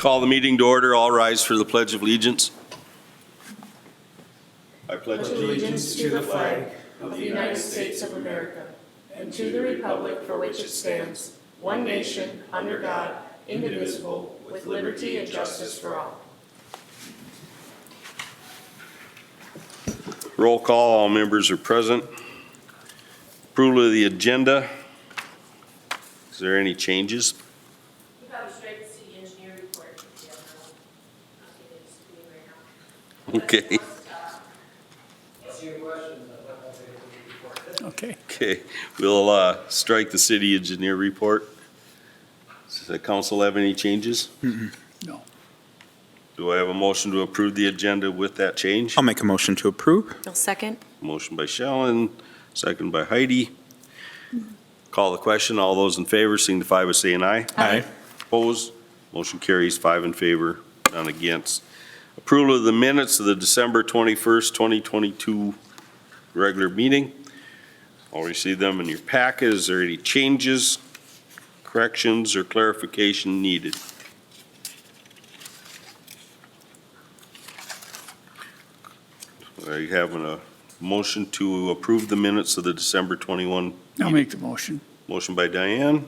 Call the meeting to order. All rise for the Pledge of Allegiance. I pledge Allegiance to the flag of the United States of America and to the republic for which it stands, one nation, under God, indivisible, with liberty and justice for all. Roll call. All members are present. Approval of the agenda. Is there any changes? You probably straight the city engineer report. Okay. Okay. Okay. We'll strike the city engineer report. Does the council have any changes? No. Do I have a motion to approve the agenda with that change? I'll make a motion to approve. I'll second. Motion by Shellen, second by Heidi. Call the question. All those in favor signify by saying aye. Aye. Opposed? Motion carries 5 in favor, none against. Approval of the minutes of the December 21st, 2022 regular meeting. I'll receive them in your packet. Is there any changes, corrections, or clarification needed? Are you having a motion to approve the minutes of the December 21? I'll make the motion. Motion by Diane.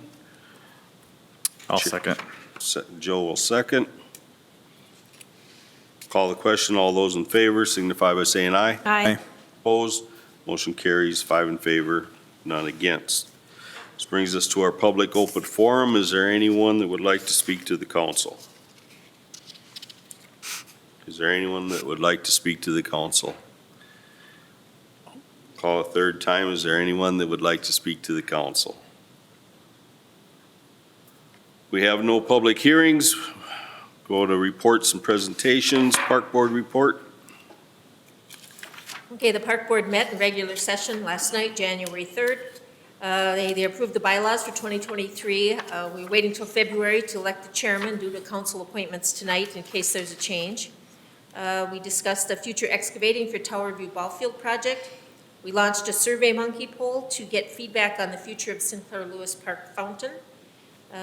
I'll Sure. second. Joe will second. Call the question. All those in favor signify by saying aye. Aye. Opposed? Motion carries 5 in favor, none against. This brings us to our public open forum. Is there anyone that would like to speak to the council? Is there anyone that would like to speak to the council? Call a third time. Is there anyone that would like to speak to the council? We have no public hearings. Go to reports and presentations. Park Board report. Okay, the park board met in regular session last night, January 3rd. They approved the bylaws for 2023. We're waiting till February to elect the chairman due to council appointments tonight in case there's a change. We discussed the future excavating for Tower View Ballfield project. We launched a Survey Monkey poll to get feedback on the future of Sinclair Lewis Park Fountain.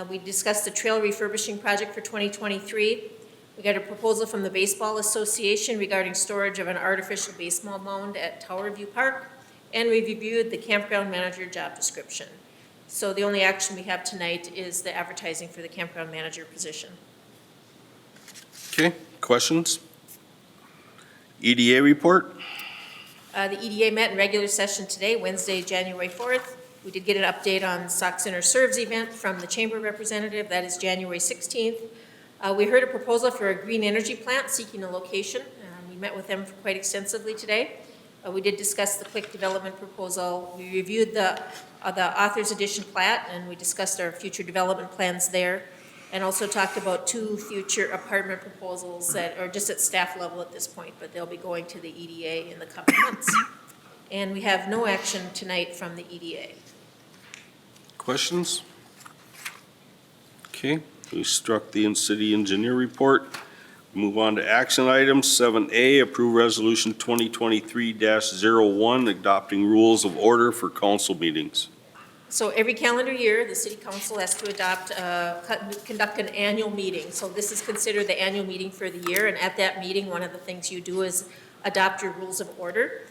We discussed the trail refurbishing project for 2023. We got a proposal from the Baseball Association regarding storage of an artificial baseball mound at Tower View Park, and we reviewed the campground manager job description. So the only action we have tonight is the advertising for the campground manager position. Okay, questions? EDA report? The EDA met in regular session today, Wednesday, January 4th. We did get an update on Sauk Center Serves event from the chamber representative. That is January 16th. We heard a proposal for a green energy plant seeking a location. We met with them quite extensively today. We did discuss the quick development proposal. We reviewed the author's edition plat, and we discussed our future development plans there, and also talked about 2 future apartment proposals that are just at staff level at this point, but they'll be going to the EDA in the coming months. And we have no action tonight from the EDA. Questions? Okay, we struck the city engineer report. Move on to action items. 7A, approve resolution 2023-01, adopting rules of order for council meetings. So every calendar year, the city council has to conduct an annual meeting. So this is considered the annual meeting for the year, and at that meeting, one of the things you do is adopt your rules of order.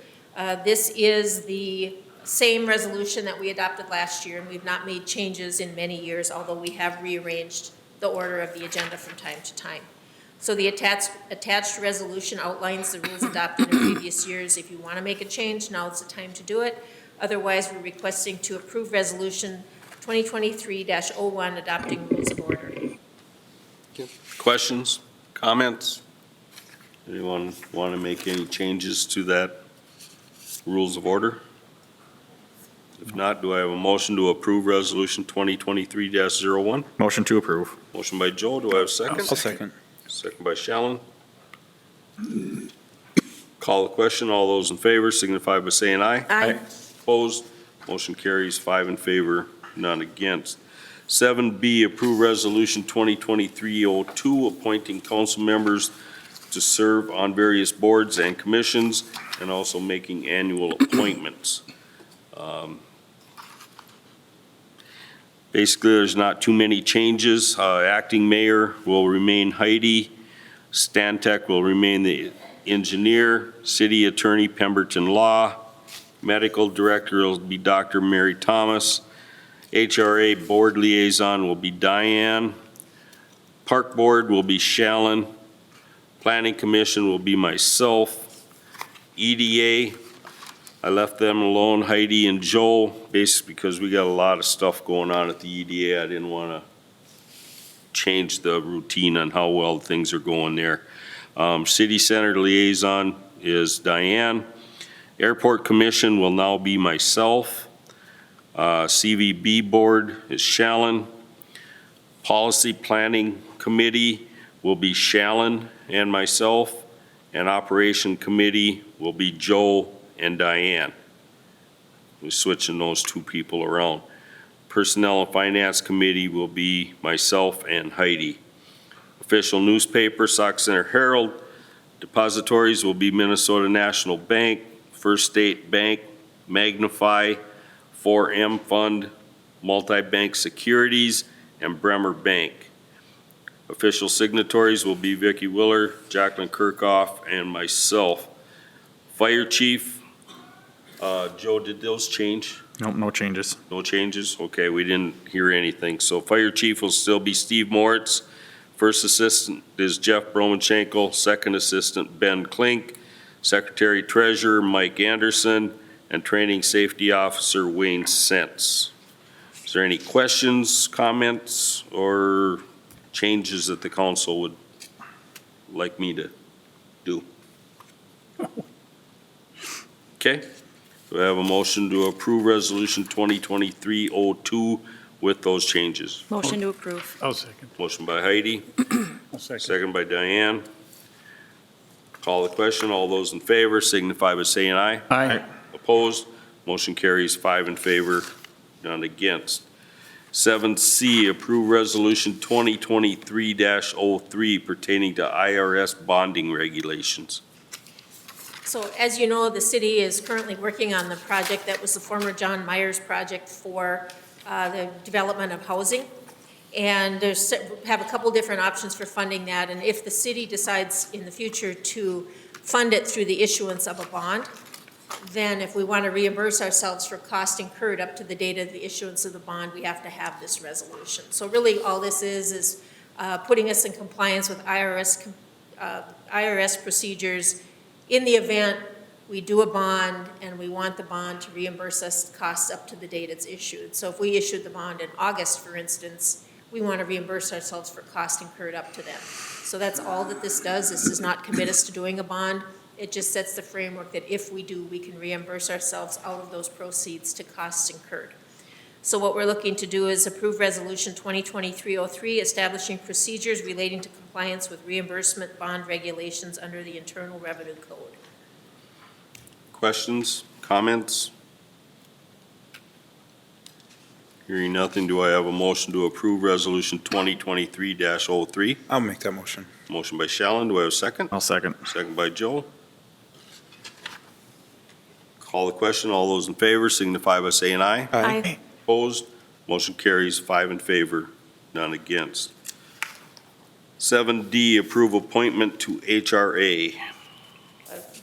This is the same resolution that we adopted last year, and we've not made changes in many years, although we have rearranged the order of the agenda from time to time. So the attached resolution outlines the rules adopted in previous years. If you want to make a change, now is the time to do it. Otherwise, we're requesting to approve resolution 2023-01, adopting rules of order. Questions, comments? Anyone want to make any changes to that rules of order? If not, do I have a motion to approve resolution 2023-01? Motion to approve. Motion by Joe, do I have a second? I'll second. Second by Shellen. Call the question. All those in favor signify by saying aye. Aye. Opposed? Motion carries 5 in favor, none against. 7B, approve resolution 2023-02, appointing council members to serve on various boards and commissions, and also making annual appointments. Basically, there's not too many changes. Acting mayor will remain Heidi. Stantec will remain the engineer. City attorney Pemberton Law. Medical director will be Dr. Mary Thomas. HRA board liaison will be Diane. Park board will be Shallon. Planning commission will be myself. EDA, I left them alone, Heidi and Joel, basically because we got a lot of stuff going on at the EDA. I didn't want to change the routine on how well things are going there. City center liaison is Diane. Airport commission will now be myself. CVB board is Shallon. Policy planning committee will be Shallon and myself. And operation committee will be Joel and Diane. We're switching those two people around. Personnel and Finance Committee will be myself and Heidi. Official newspaper, Sauk Center Herald. Depositories will be Minnesota National Bank, First State Bank, Magnify, 4M Fund, Multi-Bank Securities, and Bremer Bank. Official signatories will be Vicki Willer, Jacqueline Kirkhoff, and myself. Fire Chief, Joe, did those change? Nope, no changes. No changes? Okay, we didn't hear anything. So Fire Chief will still be Steve Moritz. First Assistant is Jeff Bromanchenko. Second Assistant, Ben Klink. Secretary Treasurer, Mike Anderson. And Training Safety Officer, Wayne Sentz. Is there any questions, comments, or changes that the council would like me to do? Okay. Do I have a motion to approve Resolution 2023-02 with those changes? Motion to approve. I'll second. Motion by Heidi, I'll second. second by Diane. Call the question. All those in favor signify by saying aye. Aye. Opposed? Motion carries 5 in favor, none against. 7C, approve Resolution 2023-03 pertaining to IRS bonding regulations. So as you know, the city is currently working on the project that was the former John Myers project for the development of housing. And have a couple different options for funding that. And if the city decides in the future to fund it through the issuance of a bond, then if we want to reimburse ourselves for cost incurred up to the date of the issuance of the bond, we have to have this resolution. So really all this is putting us in compliance with IRS procedures in the event we do a bond and we want the bond to reimburse us costs up to the date it's issued. So if we issued the bond in August, for instance, we want to reimburse ourselves for cost incurred up to then. So that's all that this does. This does not commit us to doing a bond. It just sets the framework that if we do, we can reimburse ourselves out of those proceeds to costs incurred. So what we're looking to do is approve Resolution 2023-03, establishing procedures relating to compliance with reimbursement bond regulations under the Internal Revenue Code. Questions, comments? Hearing nothing, do I have a motion to approve Resolution 2023-03? I'll make that motion. Motion by Shallon, do I have a second? I'll second. Second by Joe. Call the question. All those in favor signify by saying aye. Aye. Opposed? Motion carries 5 in favor, none against. 7D, approve appointment to HRA.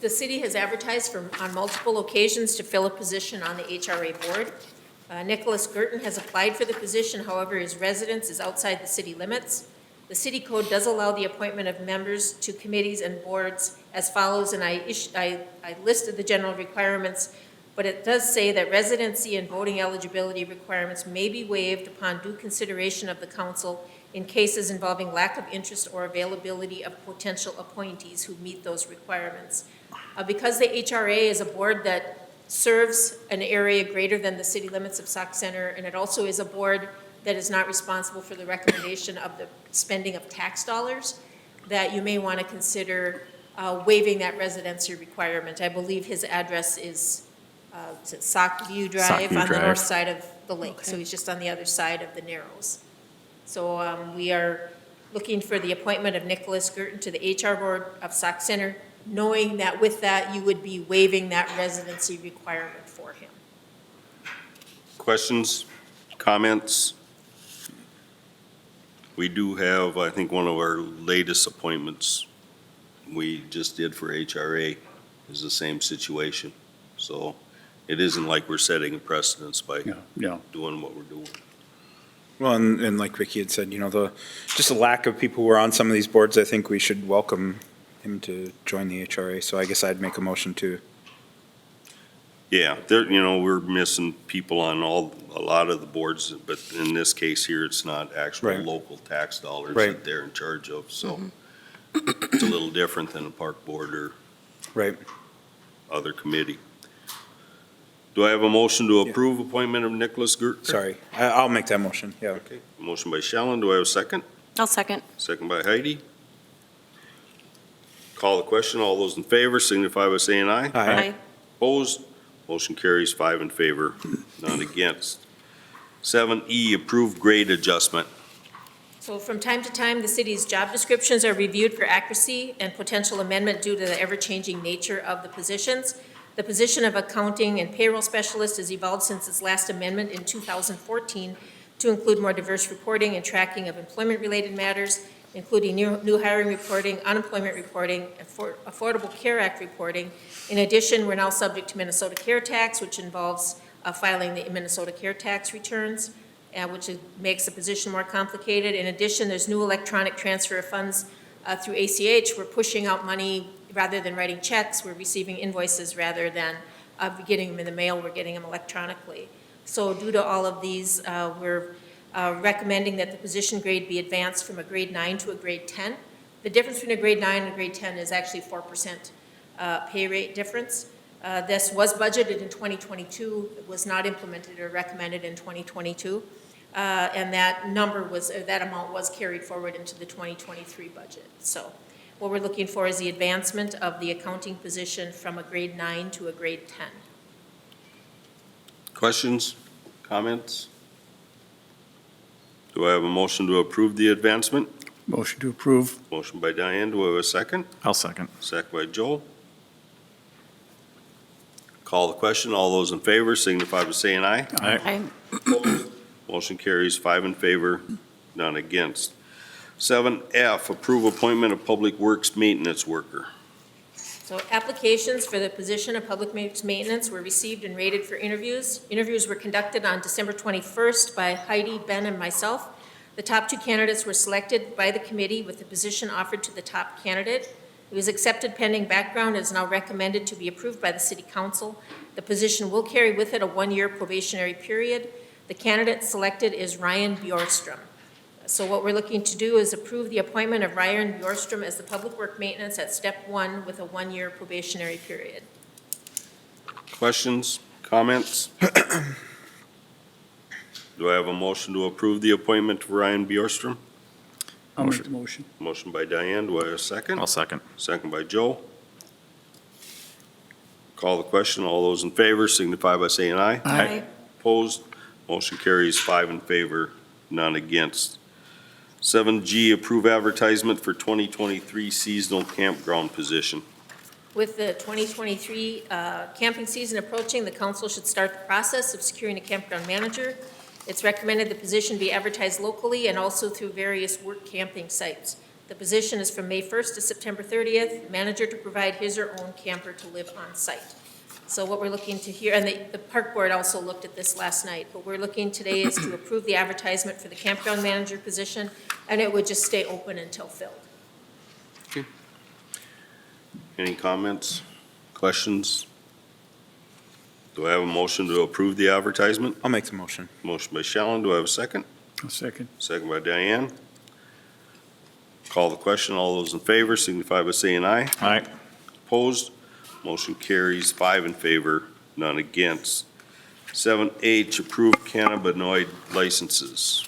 The city has advertised on multiple occasions to fill a position on the HRA board. Nicholas Gerton has applied for the position, however, his residence is outside the city limits. The city code does allow the appointment of members to committees and boards as follows, and I listed the general requirements, but it does say that residency and voting eligibility requirements may be waived upon due consideration of the council in cases involving lack of interest or availability of potential appointees who meet those requirements. Because the HRA is a board that serves an area greater than the city limits of Sauk Center, and it also is a board that is not responsible for the recommendation of the spending of tax dollars, that you may want to consider waiving that residency requirement. I believe his address is Sauk View Drive View on the Drive. north side of the lake, so he's just on the other side of the Narrows. So we are looking for the appointment of Nicholas Gerton to the HR Board of Sauk Center, knowing that with that, you would be waiving that residency requirement for him. Questions, comments? We do have, I think, one of our latest appointments we just did for HRA is the same situation. So it isn't like we're setting a precedence by Yeah, yeah. doing what we're doing. Well, and like Vicky had said, just the lack of people who are on some of these boards, I think we should welcome him to join the HRA. So I guess I'd make a motion to. Yeah, there, we're missing people on a lot of the boards, but in this case here, it's not actual Right. local tax dollars Right. that they're in charge of, so it's a little different than a park board or Right. other committee. Do I have a motion to approve appointment of Nicholas Gertner? Sorry, I'll make that motion, yeah. Okay, motion by Shellen, do I have a second? I'll second. Second by Heidi. Call the question, all those in favor signify by saying aye. Aye. Opposed? Motion carries 5 in favor, none against. 7E, approved grade adjustment. So from time to time, the city's job descriptions are reviewed for accuracy and potential amendment due to the ever-changing nature of the positions. The position of accounting and payroll specialist has evolved since its last amendment in 2014 to include more diverse reporting and tracking of employment-related matters, including new hiring reporting, unemployment reporting, Affordable Care Act reporting. In addition, we're now subject to Minnesota Care Tax, which involves filing the Minnesota Care Tax returns, which makes the position more complicated. In addition, there's new electronic transfer of funds through ACH. We're pushing out money rather than writing checks. We're receiving invoices rather than getting them in the mail. We're getting them electronically. So due to all of these, we're recommending that the position grade be advanced from a grade 9 to a grade 10. The difference between a grade 9 and a grade 10 is actually 4% pay rate difference. This was budgeted in 2022. It was not implemented or recommended in 2022. And that amount was carried forward into the 2023 budget. So what we're looking for is the advancement of the accounting position from a grade 9 to a grade 10. Questions, comments? Do I have a motion to approve the advancement? Motion to approve. Motion by Diane, do I have a second? I'll second. Second by Joel. Call the question, all those in favor signify by saying aye. Aye. Opposed? Motion carries 5 in favor, none against. 7F, approve appointment of Public Works Maintenance Worker. So applications for the position of public works maintenance were received and rated for interviews. Interviews were conducted on December 21st by Heidi, Ben, and myself. The top 2 candidates were selected by the committee with the position offered to the top candidate. It was accepted pending background and is now recommended to be approved by the city council. The position will carry with it a 1-year probationary period. The candidate selected is Ryan Bjorstrom. So what we're looking to do is approve the appointment of Ryan Bjorstrom as the public work maintenance at step 1 with a 1-year probationary period. Questions, comments? Do I have a motion to approve the appointment of Ryan Bjorstrom? I'll make the motion. Motion by Diane, do I have a second? I'll second. Second by Joe. Call the question, all those in favor signify by saying aye. Aye. Opposed? Motion carries 5 in favor, none against. 7G, approve advertisement for 2023 seasonal campground position. With the 2023 camping season approaching, the council should start the process of securing a campground manager. It's recommended the position be advertised locally and also through various work camping sites. The position is from May 1st to September 30th, manager to provide his or own camper to live on site. So what we're looking to hear, and the park board also looked at this last night, what we're looking today is to approve the advertisement for the campground manager position, and it would just stay open until filled. Any comments, questions? Do I have a motion to approve the advertisement? I'll make the motion. Motion by Shellen, do I have a second? I'll second. Second by Diane. Call the question, all those in favor signify by saying aye. Aye. Opposed? Motion carries 5 in favor, none against. 7H, approve cannabinoid licenses.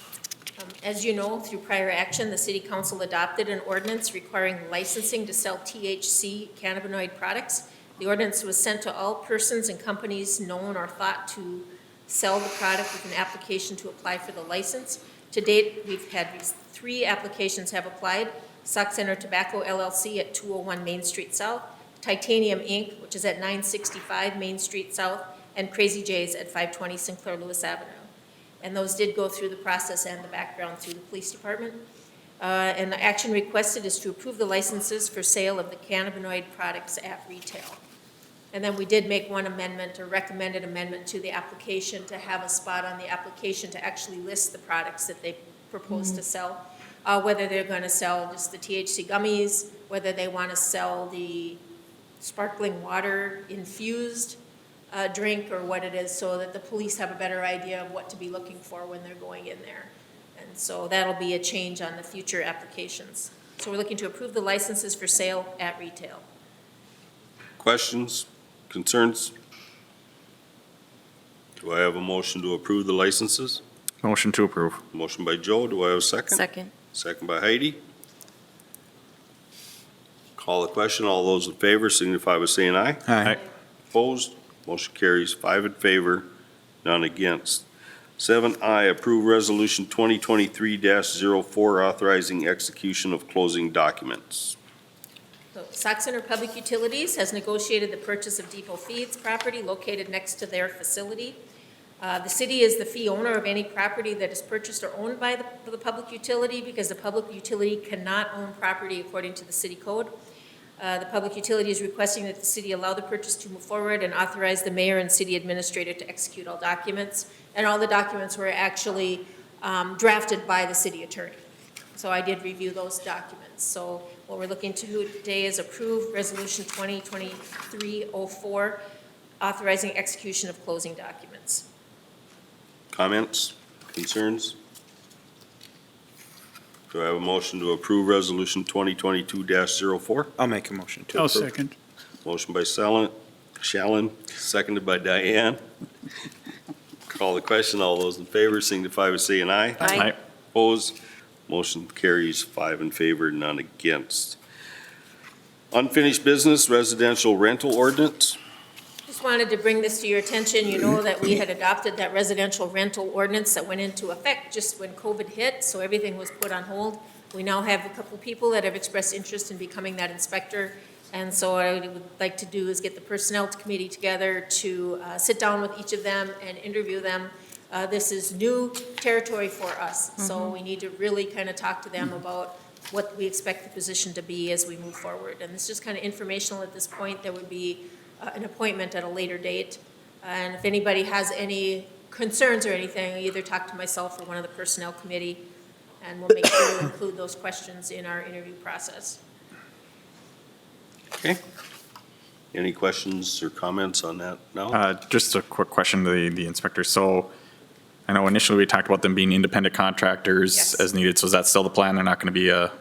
As you know, through prior action, the city council adopted an ordinance requiring licensing to sell THC cannabinoid products. The ordinance was sent to all persons and companies known or thought to sell the product with an application to apply for the license. To date, we've had 3 applications have applied. Sauk Center Tobacco LLC at 201 Main Street South, Titanium Inc., which is at 965 Main Street South, and Crazy J's at 520 Sinclair Lewis Avenue. And those did go through the process and the background through the police department. And the action requested is to approve the licenses for sale of the cannabinoid products at retail. And then we did make one amendment, or recommended amendment to the application to have a spot on the application to actually list the products that they propose to sell. Whether they're going to sell just the THC gummies, whether they want to sell the sparkling water infused drink, or what it is, so that the police have a better idea of what to be looking for when they're going in there. And so that'll be a change on the future applications. So we're looking to approve the licenses for sale at retail. Questions, concerns? Do I have a motion to approve the licenses? Motion to approve. Motion by Joe, do I have a second? Second. Second by Heidi. Call the question, all those in favor signify by saying aye. Aye. Opposed? Motion carries 5 in favor, none against. 7I, approve resolution 2023-04 authorizing execution of closing documents. So Sauk Center Public Utilities has negotiated the purchase of Depot Feeds property located next to their facility. The city is the fee owner of any property that is purchased or owned by the public utility, because the public utility cannot own property according to the city code. The public utility is requesting that the city allow the purchase to move forward and authorize the mayor and city administrator to execute all documents. And all the documents were actually drafted by the city attorney. So I did review those documents. So what we're looking to do today is approve Resolution 2023-04, authorizing execution of closing documents. Comments, concerns? Do I have a motion to approve resolution 2022-04? I'll make a motion to I'll approve. second. Motion by Shallon, seconded by Diane. Call the question, all those in favor signify by saying aye. Aye. Opposed? Motion carries 5 in favor, none against. Unfinished business, residential rental ordinance. Just wanted to bring this to your attention. You know that we had adopted that residential rental ordinance that went into effect just when COVID hit, so everything was put on hold. We now have a couple people that have expressed interest in becoming that inspector. And so what I would like to do is get the personnel committee together to sit down with each of them and interview them. This is new territory for us, so we need to really kind of talk to them about what we expect the position to be as we move forward. And it's just kind of informational at this point. There would be an appointment at a later date. And if anybody has any concerns or anything, either talk to myself or one of the personnel committee, and we'll make sure to include those questions in our interview process. Okay. Any questions or comments on that now? Just a quick question to the inspector. So I know initially we talked about them being independent contractors Yes. as needed. So is that still the plan? They're not going to be a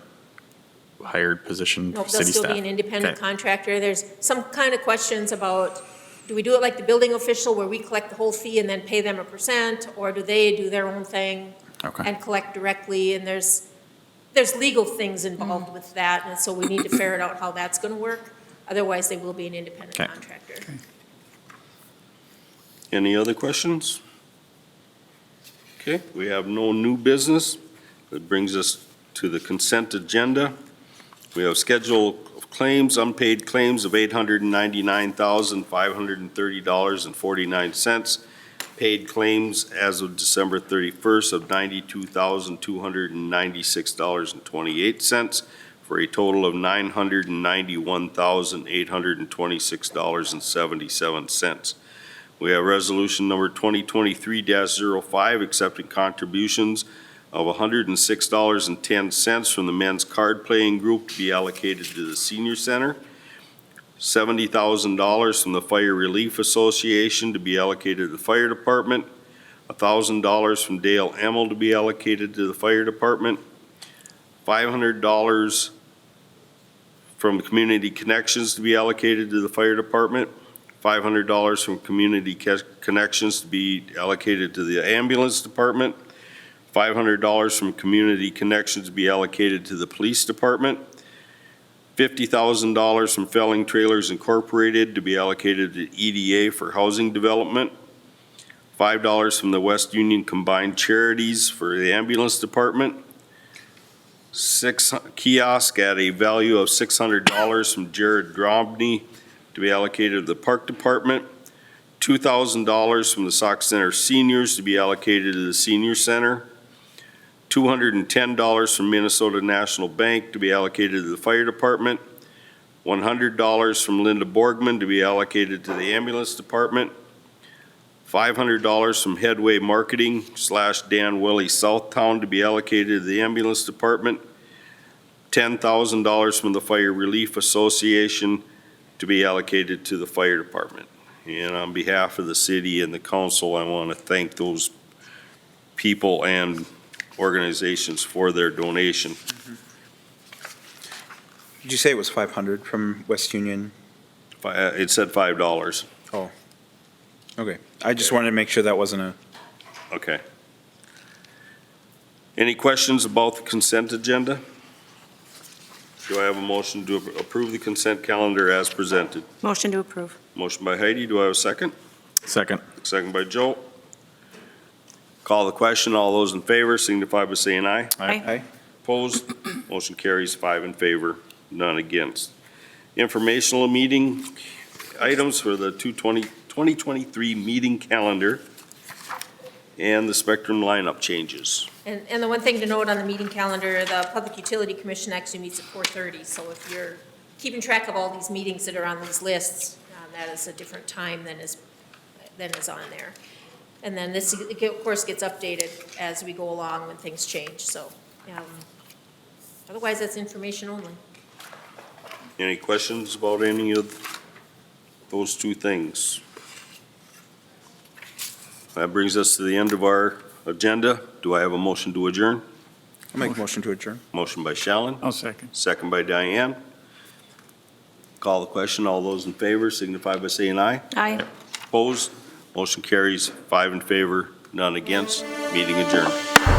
hired position Nope, for they'll city still staff? be an independent Okay. contractor. There's some kind of questions about, do we do it like the building official where we collect the whole fee and then pay them a percent? Or do they do their own thing Okay. and collect directly? And there's legal things involved with that, and so we need to ferret out how that's gonna work. Otherwise, they will be an independent Okay. contractor. Any other questions? Okay, we have no new business. That brings us to the consent agenda. We have schedule of claims, unpaid claims of $899,530.49. Paid claims as of December 31st of $92,296.28 for a total of $991,826.77. We have resolution number 2023-05, accepting contributions of $106.10 from the men's card playing group to be allocated to the senior center, $70,000 from the Fire Relief Association to be allocated to the fire department, $1,000 from Dale Emmel to be allocated to the fire department, $500 from Community Connections to be allocated to the fire department, $500 from Community Connections to be allocated to the ambulance department, $500 from Community Connections to be allocated to the police department, $50,000 from Felling Trailers Incorporated to be allocated to EDA for housing development, $5 from the West Union Combined Charities for the ambulance department, 6 kiosk at a value of $600 from Jared Drobny to be allocated to the park department, $2,000 from the Sauk Center seniors to be allocated to the senior center, $210 from Minnesota National Bank to be allocated to the fire department, $100 from Linda Borgman to be allocated to the ambulance department, $500 from Headway Marketing / Dan Willie Southtown to be allocated to the ambulance department, $10,000 from the Fire Relief Association to be allocated to the fire department. And on behalf of the city and the council, I want to thank those people and organizations for their donation. Did you say it was 500 from West Union? It said $5. Okay, I just wanted to make sure that wasn't a, Okay. Any questions about the consent agenda? Do I have a motion to approve the consent calendar as presented? Motion to approve. Motion by Heidi, do I have a second? Second. Second by Joe. Call the question, all those in favor signify by saying aye. aye? Opposed? Motion carries 5 in favor, none against. Informational meeting items for the 2023 meeting calendar and the Spectrum lineup changes. And the one thing to note on the meeting calendar, the Public Utility Commission actually meets at 4:30. So if you're keeping track of all these meetings that are on these lists, that is a different time than is on there. And then this, of course, gets updated as we go along when things change. So otherwise, that's information only. Any questions about any of those two things? That brings us to the end of our agenda. Do I have a motion to adjourn? I'll make a motion to adjourn. Motion by Shallen, I'll second. second by Diane. Call the question. All those in favor signify by saying aye. Aye. Opposed? Motion carries 5 in favor, none against. Meeting adjourned.